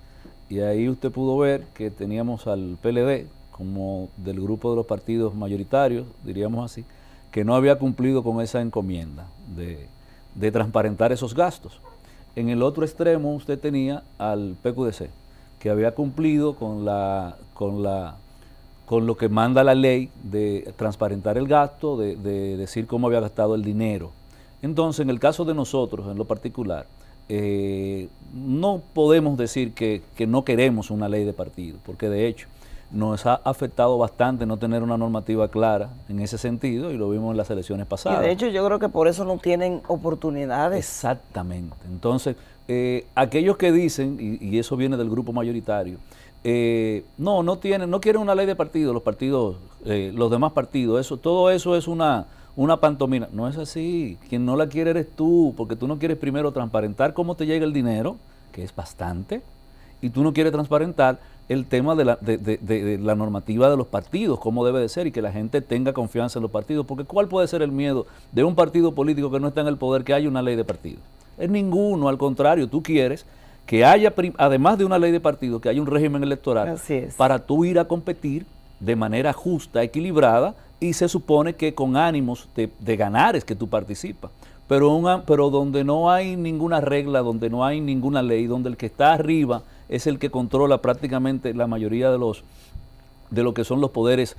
Y ahí usted pudo ver que teníamos al PLD como del grupo de los partidos mayoritarios, diríamos así, que no había cumplido con esa encomienda de transparentar esos gastos. En el otro extremo usted tenía al PQDC, que había cumplido con lo que manda la ley de transparentar el gasto, de decir cómo había gastado el dinero. Entonces, en el caso de nosotros, en lo particular, no podemos decir que no queremos una ley de partido, porque de hecho nos ha afectado bastante no tener una normativa clara en ese sentido, y lo vimos en las elecciones pasadas. Y de hecho yo creo que por eso no tienen oportunidades. Exactamente. Entonces, aquellos que dicen, y eso viene del grupo mayoritario, no quieren una ley de partido, los partidos, los demás partidos, todo eso es una pantomima. No es así. Quien no la quiere eres tú, porque tú no quieres primero transparentar cómo te llega el dinero, que es bastante, y tú no quieres transparentar el tema de la normativa de los partidos, cómo debe de ser, y que la gente tenga confianza en los partidos, porque ¿cuál puede ser el miedo de un partido político que no está en el poder que haya una ley de partido? Es ninguno, al contrario, tú quieres que haya, además de una ley de partido, que haya un régimen electoral para tú ir a competir de manera justa, equilibrada, y se supone que con ánimos de ganar es que tú participas. Pero donde no hay ninguna regla, donde no hay ninguna ley, donde el que está arriba es el que controla prácticamente la mayoría de lo que son los poderes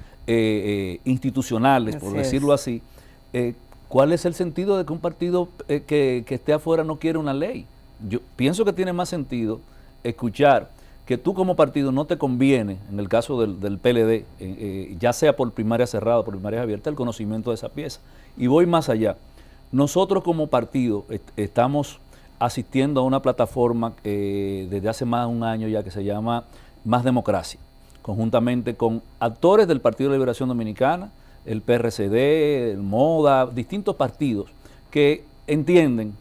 institucionales, por decirlo así, ¿cuál es el sentido de que un partido que esté afuera no quiere una ley? Yo pienso que tiene más sentido escuchar que tú como partido no te conviene, en el caso del PLD, ya sea por primaria cerrada o por primaria abierta, el conocimiento de esa pieza. Y voy más allá. Nosotros como partido estamos asistiendo a una plataforma desde hace más de un año ya, que se llama Más Democracia, conjuntamente con actores del Partido de Liberación Dominicana, el PRCD, el MODA, distintos partidos que entienden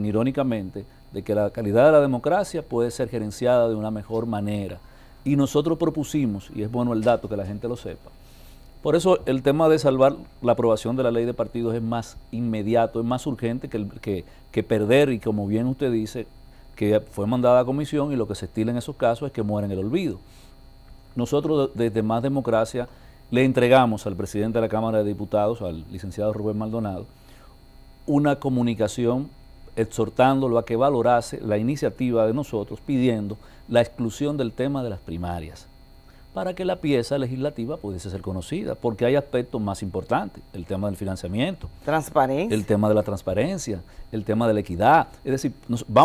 irónicamente de que la calidad de la democracia puede ser gerenciada de una mejor manera. Y nosotros propusimos, y es bueno el dato que la gente lo sepa, por eso el tema de salvar la aprobación de la ley de partidos es más inmediato, es más urgente que perder, y como bien usted dice, que fue mandada a comisión y lo que se estila en esos casos es que muera en el olvido. Nosotros desde Más Democracia le entregamos al presidente de la Cámara de Diputados, al licenciado Rubén Maldonado, una comunicación exhortándolo a que valorase la iniciativa de nosotros pidiendo la exclusión del tema de las primarias, para que la pieza legislativa pudiese ser conocida, porque hay aspectos más importantes, el tema del financiamiento, transparencia, el tema de la transparencia, el tema de la equidad, es decir,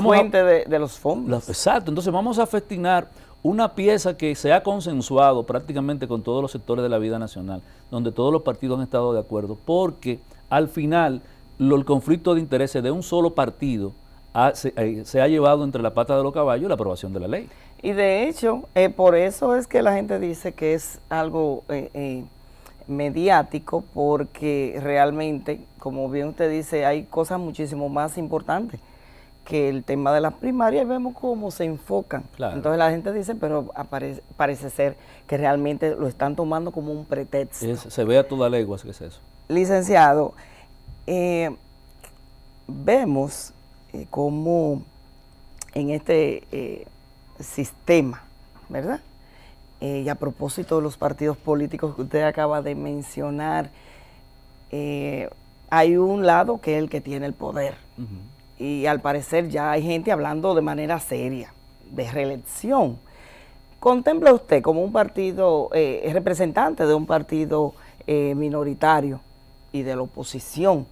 fuente de los fondos. Exacto, entonces vamos a festinar una pieza que se ha consensuado prácticamente con todos los sectores de la vida nacional, donde todos los partidos han estado de acuerdo, porque al final el conflicto de intereses de un solo partido se ha llevado entre la pata de los caballos la aprobación de la ley. Y de hecho, por eso es que la gente dice que es algo mediático, porque realmente, como bien usted dice, hay cosas muchísimo más importantes que el tema de las primarias, y vemos cómo se enfocan. Claro. Entonces la gente dice, pero parece ser que realmente lo están tomando como un pretexto. Se ve a toda legua que es eso. Licenciado, vemos cómo en este sistema, ¿verdad? Y a propósito de los partidos políticos que usted acaba de mencionar, hay un lado que es el que tiene el poder. Y al parecer ya hay gente hablando de manera seria de reelección. ¿Contempla usted como un partido, representante de un partido minoritario y de la oposición,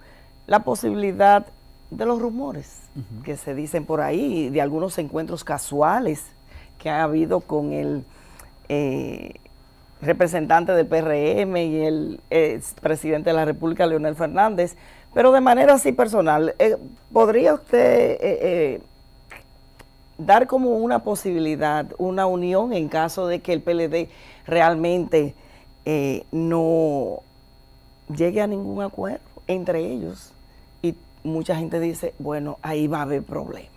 la posibilidad de los rumores que se dicen por ahí, de algunos encuentros casuales que ha habido con el representante del PRM y el expresidente de la República, Leonel Fernández, pero de manera así personal, ¿podría usted dar como una posibilidad, una unión en caso de que el PLD realmente no llegue a ningún acuerdo entre ellos? Y mucha gente dice, bueno, ahí va a haber problemas.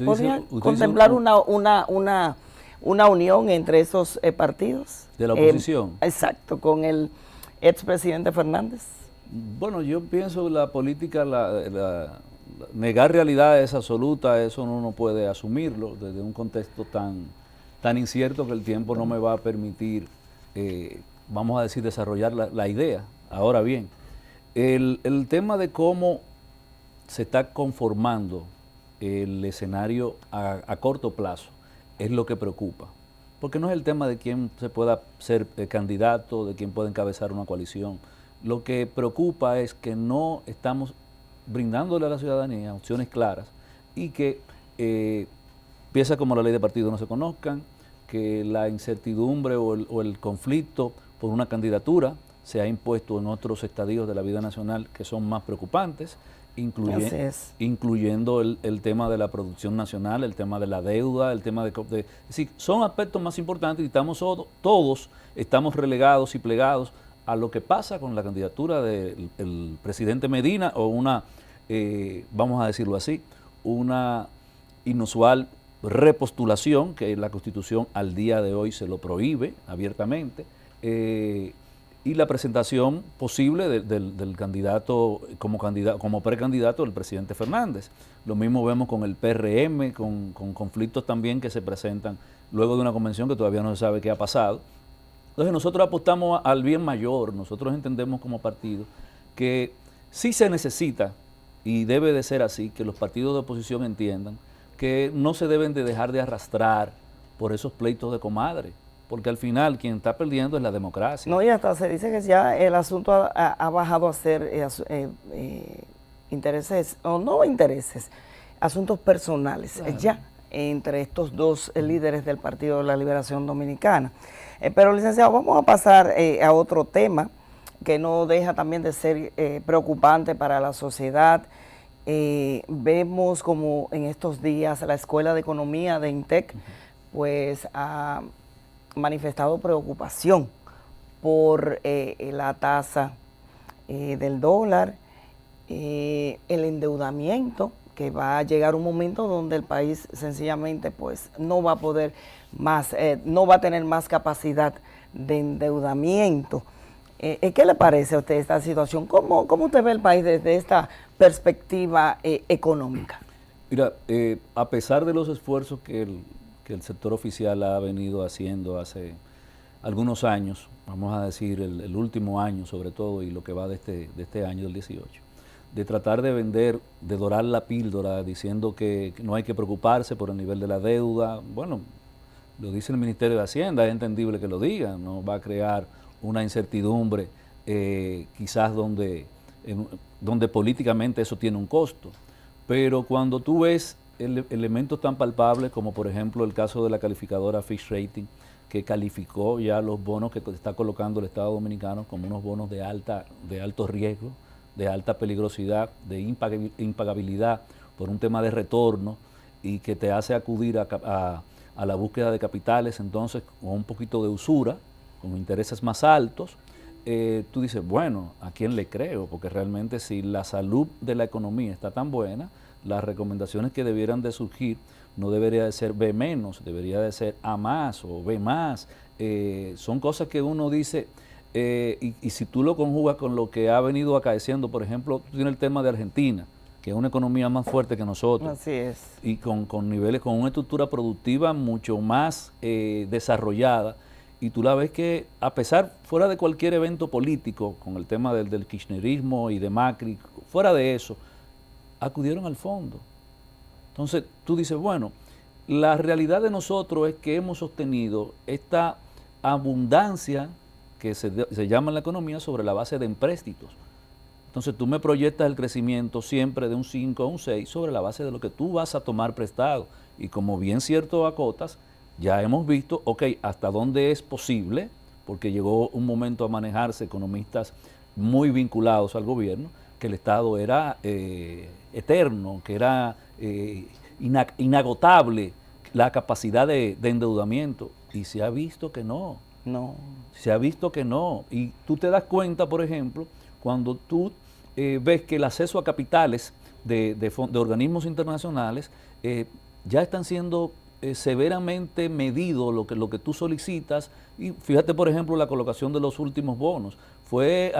¿Podrían contemplar una unión entre esos partidos? ¿De la oposición? Exacto, con el expresidente Fernández. Bueno, yo pienso la política, negar realidades absolutas, eso uno no puede asumirlo desde un contexto tan incierto que el tiempo no me va a permitir, vamos a decir, desarrollar la idea. Ahora bien, el tema de cómo se está conformando el escenario a corto plazo es lo que preocupa, porque no es el tema de quién se pueda ser candidato, de quién pueda encabezar una coalición. Lo que preocupa es que no estamos brindándole a la ciudadanía opciones claras y que piezas como la ley de partido no se conozcan, que la incertidumbre o el conflicto por una candidatura se ha impuesto en otros estadios de la vida nacional que son más preocupantes, incluyendo el tema de la producción nacional, el tema de la deuda, el tema es decir, son aspectos más importantes y todos estamos relegados y plegados a lo que pasa con la candidatura del presidente Medina o una, vamos a decirlo así, una inusual repostulación que la Constitución al día de hoy se lo prohíbe abiertamente, y la presentación posible del candidato como precandidato del presidente Fernández. Lo mismo vemos con el PRM, con conflictos también que se presentan luego de una convención que todavía no se sabe qué ha pasado. Entonces nosotros apostamos al bien mayor, nosotros entendemos como partido que sí se necesita, y debe de ser así, que los partidos de oposición entiendan que no se deben de dejar de arrastrar por esos pleitos de comadre, porque al final quien está perdiendo es la democracia. No, y hasta se dice que ya el asunto ha bajado a ser intereses, o no intereses, asuntos personales, claro, ya entre estos dos líderes del Partido de la Liberación Dominicana. Pero, licenciado, vamos a pasar a otro tema que no deja también de ser preocupante para la sociedad. Vemos como en estos días la Escuela de Economía de INTEC pues ha manifestado preocupación por la tasa del dólar, el endeudamiento, que va a llegar un momento donde el país sencillamente pues no va a poder más, no va a tener más capacidad de endeudamiento. ¿Qué le parece a usted esta situación? ¿Cómo usted ve el país desde esta perspectiva económica? Mira, a pesar de los esfuerzos que el sector oficial ha venido haciendo hace algunos años, vamos a decir el último año sobre todo, y lo que va de este año del 18, de tratar de vender, de dorar la píldora diciendo que no hay que preocuparse por el nivel de la deuda. Bueno, lo dice el Ministerio de Hacienda, es entendible que lo diga, no va a crear una incertidumbre quizás donde políticamente eso tiene un costo. Pero cuando tú ves elementos tan palpables como por ejemplo el caso de la calificadora Fitch Rating, que calificó ya los bonos que está colocando el Estado Dominicano como unos bonos de alto riesgo, de alta peligrosidad, de impagabilidad por un tema de retorno, y que te hace acudir a la búsqueda de capitales, entonces con un poquito de usura, con intereses más altos. Tú dices, bueno, ¿a quién le creo? Porque realmente si la salud de la economía está tan buena, las recomendaciones que debieran de surgir no debería de ser B menos, debería de ser A más o B más. Son cosas que uno dice, y si tú lo conjugas con lo que ha venido acaeciendo, por ejemplo, tú tienes el tema de Argentina, que es una economía más fuerte que nosotros. Así es. Y con niveles, con una estructura productiva mucho más desarrollada. Y tú la ves que, a pesar, fuera de cualquier evento político, con el tema del kirchnerismo y de Macri, fuera de eso, acudieron al fondo. Entonces, tú dices, bueno, la realidad de nosotros es que hemos sostenido esta abundancia que se llama en la economía sobre la base de empréstitos. Entonces, tú me proyectas el crecimiento siempre de un 5 a un 6 sobre la base de lo que tú vas a tomar prestado. Y como bien cierto acotas, ya hemos visto, ok, hasta dónde es posible, porque llegó un momento a manejarse economistas muy vinculados al gobierno, que el Estado era eterno, que era inagotable la capacidad de endeudamiento, y se ha visto que no. No. Se ha visto que no. Y tú te das cuenta, por ejemplo, cuando tú ves que el acceso a capitales de organismos internacionales ya están siendo severamente medido lo que tú solicitas. Y fíjate, por ejemplo, la colocación de los últimos bonos. Fue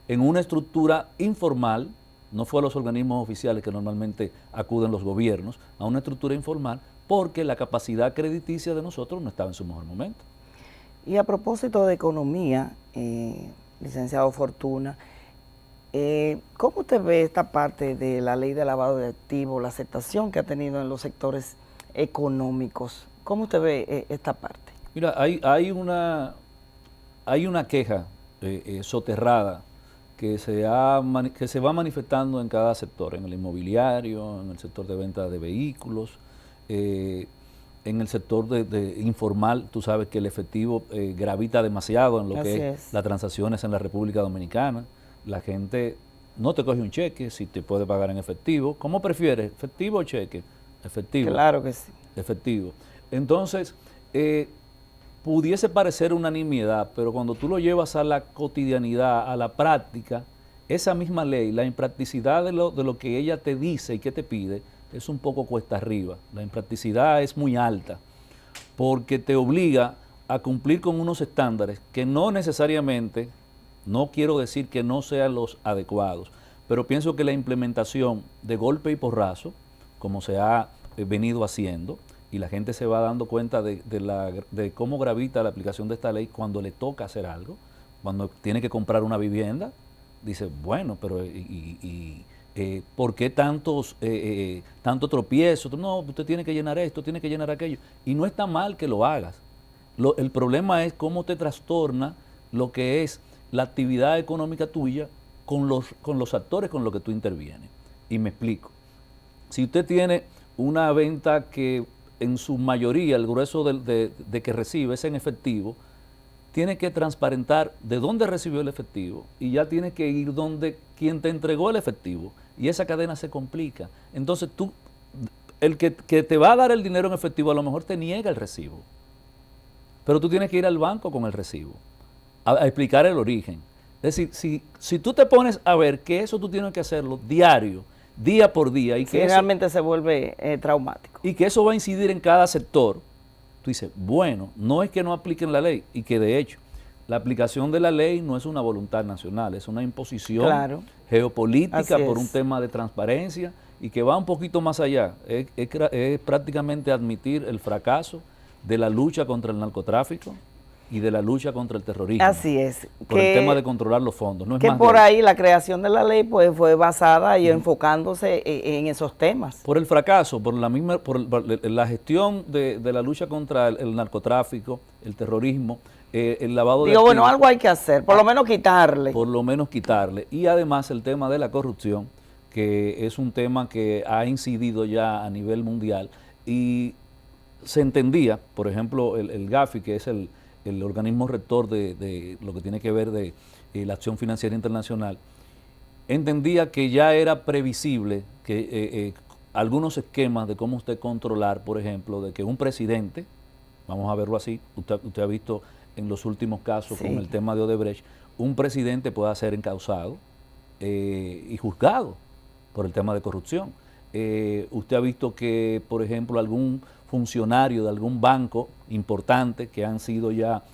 en una estructura informal, no fue a los organismos oficiales que normalmente acuden los gobiernos, a una estructura informal, porque la capacidad crediticia de nosotros no estaba en su mejor momento. Y a propósito de economía, licenciado Fortuna, ¿cómo usted ve esta parte de la ley de lavado de activos, la aceptación que ha tenido en los sectores económicos? ¿Cómo usted ve esta parte? Mira, hay una queja soterrada que se va manifestando en cada sector, en el inmobiliario, en el sector de venta de vehículos, en el sector de informal. Tú sabes que el efectivo gravita demasiado en lo que es las transacciones en la República Dominicana. La gente no te coge un cheque si te puede pagar en efectivo. ¿Cómo prefieres, efectivo o cheque? Efectivo. Claro que sí. Efectivo. Entonces, pudiese parecer una nimiedad, pero cuando tú lo llevas a la cotidianidad, a la práctica, esa misma ley, la impracticidad de lo que ella te dice y que te pide, es un poco cuesta arriba. La impracticidad es muy alta, porque te obliga a cumplir con unos estándares que no necesariamente, no quiero decir que no sean los adecuados, pero pienso que la implementación de golpe y porrazo, como se ha venido haciendo, y la gente se va dando cuenta de cómo gravita la aplicación de esta ley cuando le toca hacer algo, cuando tiene que comprar una vivienda, dice, bueno, pero ¿por qué tanto tropiezo? No, usted tiene que llenar esto, tiene que llenar aquello. Y no está mal que lo hagas. El problema es cómo te trastorna lo que es la actividad económica tuya con los actores con los que tú intervienes. Y me explico. Si usted tiene una venta que en su mayoría, el grueso de que recibe es en efectivo, tiene que transparentar de dónde recibió el efectivo y ya tiene que ir donde quien te entregó el efectivo. Y esa cadena se complica. Entonces tú, el que te va a dar el dinero en efectivo a lo mejor te niega el recibo. Pero tú tienes que ir al banco con el recibo, a explicar el origen. Es decir, si tú te pones a ver que eso tú tienes que hacerlo diario, día por día, y que realmente se vuelve traumático. Y que eso va a incidir en cada sector, tú dices, bueno, no es que no apliquen la ley, y que de hecho, la aplicación de la ley no es una voluntad nacional, es una imposición geopolítica por un tema de transparencia, y que va un poquito más allá, es prácticamente admitir el fracaso de la lucha contra el narcotráfico y de la lucha contra el terrorismo. Así es. Por el tema de controlar los fondos. No es que más por ahí la creación de la ley pues fue basada y enfocándose en esos temas. Por el fracaso, por la gestión de la lucha contra el narcotráfico, el terrorismo, el lavado de activos. Bueno, algo hay que hacer, por lo menos quitarle. Por lo menos quitarle. Y además el tema de la corrupción, que es un tema que ha incidido ya a nivel mundial. Y se entendía, por ejemplo, el GAFI, que es el organismo rector de lo que tiene que ver de la acción financiera internacional, entendía que ya era previsible que algunos esquemas de cómo usted controlar, por ejemplo, de que un presidente, vamos a verlo así, usted ha visto en los últimos casos con el tema de Odebrecht, un presidente pueda ser encausado y juzgado por el tema de corrupción. Usted ha visto que, por ejemplo, algún funcionario de algún banco importante que han sido ya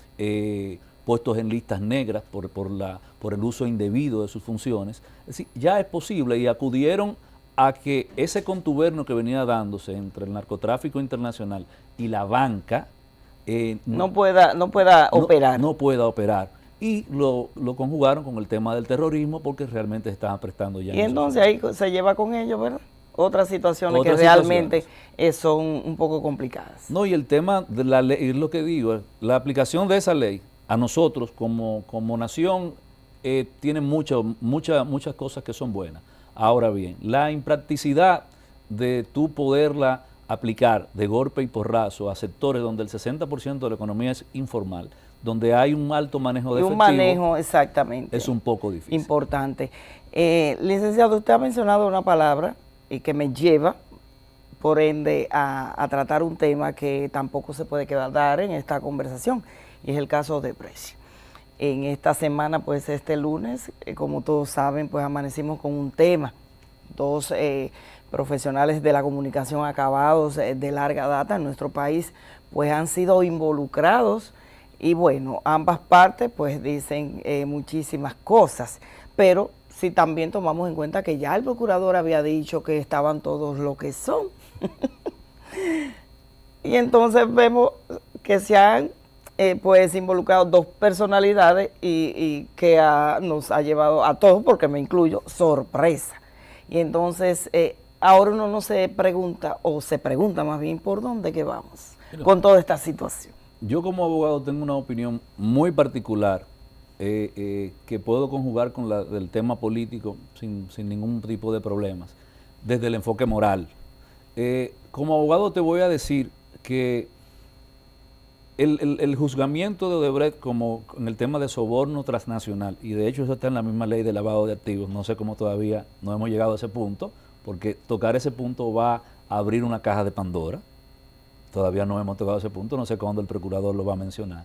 puestos en listas negras por el uso indebido de sus funciones. Es decir, ya es posible y acudieron a que ese contubernio que venía dándose entre el narcotráfico internacional y la banca no pueda operar. No pueda operar. Y lo conjugaron con el tema del terrorismo porque realmente se estaban prestando ya. Y entonces ahí se lleva con ellos, ¿verdad? Otras situaciones que realmente son un poco complicadas. No, y el tema de la ley, es lo que digo, la aplicación de esa ley a nosotros como nación tiene muchas cosas que son buenas. Ahora bien, la impracticidad de tú poderla aplicar de golpe y porrazo a sectores donde el 60% de la economía es informal, donde hay un alto manejo de efectivo. Un manejo, exactamente. Es un poco difícil. Importante. Licenciado, usted ha mencionado una palabra que me lleva, por ende, a tratar un tema que tampoco se puede quedar en esta conversación, y es el caso de Odebrecht. En esta semana, pues este lunes, como todos saben, pues amanecimos con un tema. Dos profesionales de la comunicación acabados de larga data en nuestro país, pues han sido involucrados y bueno, ambas partes pues dicen muchísimas cosas, pero si también tomamos en cuenta que ya el procurador había dicho que estaban todos lo que son. Y entonces vemos que se han pues involucrado dos personalidades y que nos ha llevado a todos, porque me incluyo, sorpresa. Y entonces ahora uno no se pregunta, o se pregunta más bien, ¿por dónde que vamos con toda esta situación? Yo como abogado tengo una opinión muy particular que puedo conjugar con la del tema político sin ningún tipo de problemas, desde el enfoque moral. Como abogado te voy a decir que el juzgamiento de Odebrecht como en el tema de soborno transnacional, y de hecho eso está en la misma ley de lavado de activos, no sé cómo todavía no hemos llegado a ese punto, porque tocar ese punto va a abrir una caja de Pandora. Todavía no hemos tocado ese punto, no sé cuándo el procurador lo va a mencionar.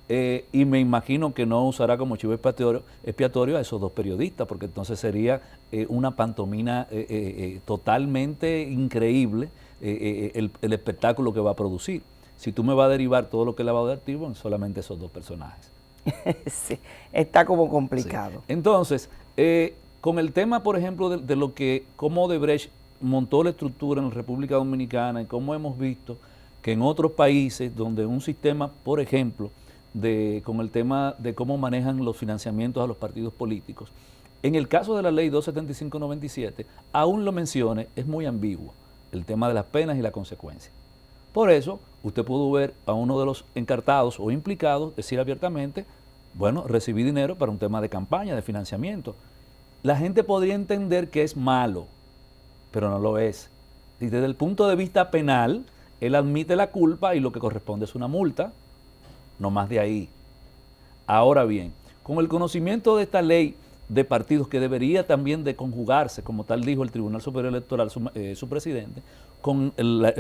Y me imagino que no usará como chivo expiatorio a esos dos periodistas, porque entonces sería una pantomima totalmente increíble el espectáculo que va a producir. Si tú me vas a derivar todo lo que es lavado de activos en solamente esos dos personajes. Sí, está como complicado. Sí. Entonces, con el tema, por ejemplo, de lo que, cómo Odebrecht montó la estructura en la República Dominicana y cómo hemos visto que en otros países donde un sistema, por ejemplo, con el tema de cómo manejan los financiamientos a los partidos políticos, en el caso de la ley 275/97, aún lo mencione, es muy ambiguo el tema de las penas y la consecuencia. Por eso, usted pudo ver a uno de los encartados o implicados decir abiertamente, bueno, recibí dinero para un tema de campaña, de financiamiento. La gente podría entender que es malo, pero no lo es. Y desde el punto de vista penal, él admite la culpa y lo que corresponde es una multa, no más de ahí. Ahora bien, con el conocimiento de esta ley de partidos que debería también de conjugarse, como tal dijo el Tribunal Superior Electoral, su presidente, con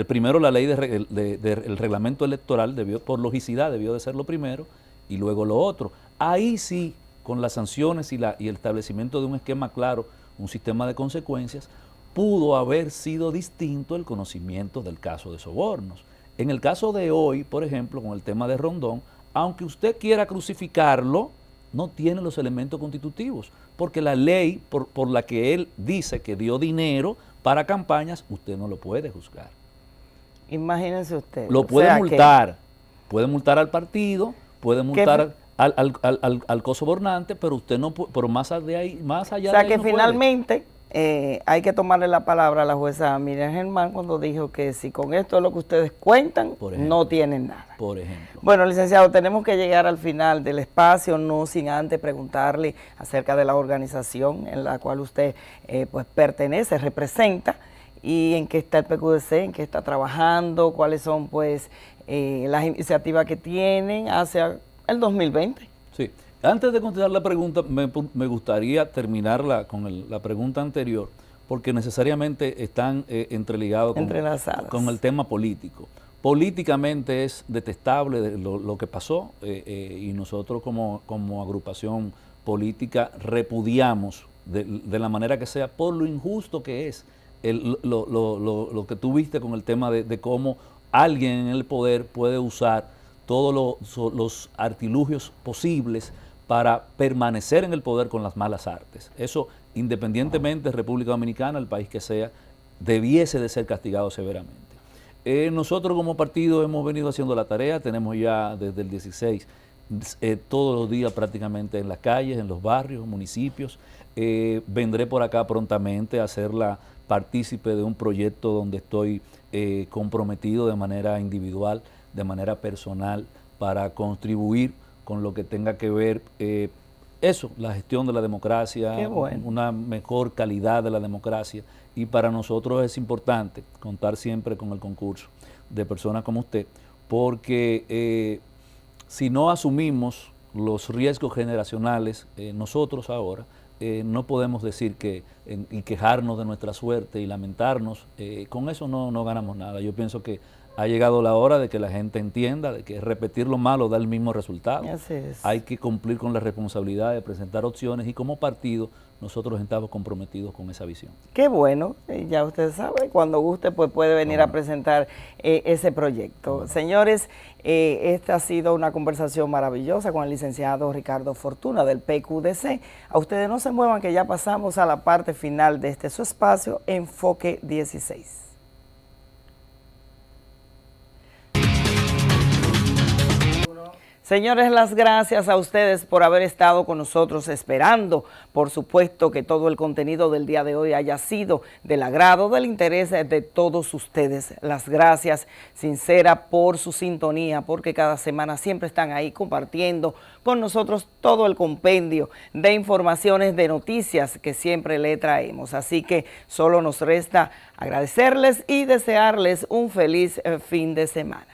primero la ley del reglamento electoral, por logicidad debió de ser lo primero, y luego lo otro. Ahí sí, con las sanciones y el establecimiento de un esquema claro, un sistema de consecuencias, pudo haber sido distinto el conocimiento del caso de sobornos. En el caso de hoy, por ejemplo, con el tema de Rondón, aunque usted quiera crucificarlo, no tiene los elementos constitutivos, porque la ley por la que él dice que dio dinero para campañas, usted no lo puede juzgar. Imagínense usted. Lo puede multar, puede multar al partido, puede multar al cosobornante, pero usted no puede, pero más allá de ahí no puede. O sea que finalmente hay que tomarle la palabra a la jueza Miriam Germán cuando dijo que si con esto es lo que ustedes cuentan, no tienen nada. Por ejemplo. Bueno, licenciado, tenemos que llegar al final del espacio, no sin antes preguntarle acerca de la organización en la cual usted pues pertenece, representa, y en qué está el PQDC, en qué está trabajando, cuáles son pues las iniciativas que tienen hacia el 2020. Sí. Antes de contestar la pregunta, me gustaría terminarla con la pregunta anterior, porque necesariamente están entreligados con el tema político. Políticamente es detestable lo que pasó y nosotros como agrupación política repudiamos de la manera que sea por lo injusto que es lo que tú viste con el tema de cómo alguien en el poder puede usar todos los artilugios posibles para permanecer en el poder con las malas artes. Eso independientemente de República Dominicana, el país que sea, debiese de ser castigado severamente. Nosotros como partido hemos venido haciendo la tarea, tenemos ya desde el 16 todos los días prácticamente en las calles, en los barrios, municipios. Vendré por acá prontamente a hacerla partícipe de un proyecto donde estoy comprometido de manera individual, de manera personal, para contribuir con lo que tenga que ver la gestión de la democracia, una mejor calidad de la democracia. Y para nosotros es importante contar siempre con el concurso de personas como usted, porque si no asumimos los riesgos generacionales, nosotros ahora no podemos decir y quejarnos de nuestra suerte y lamentarnos, con eso no ganamos nada. Yo pienso que ha llegado la hora de que la gente entienda de que repetir lo malo da el mismo resultado. Así es. Hay que cumplir con la responsabilidad de presentar opciones y como partido nosotros estamos comprometidos con esa visión. Qué bueno, ya usted sabe, cuando guste pues puede venir a presentar ese proyecto. Señores, esta ha sido una conversación maravillosa con el licenciado Ricardo Fortuna del PQDC. A ustedes no se muevan que ya pasamos a la parte final de su espacio, Enfoque 16. Señores, las gracias a ustedes por haber estado con nosotros esperando, por supuesto, que todo el contenido del día de hoy haya sido del agrado, del interés de todos ustedes. Las gracias sinceras por su sintonía, porque cada semana siempre están ahí compartiendo con nosotros todo el compendio de informaciones, de noticias que siempre le traemos. Así que solo nos resta agradecerles y desearles un feliz fin de semana.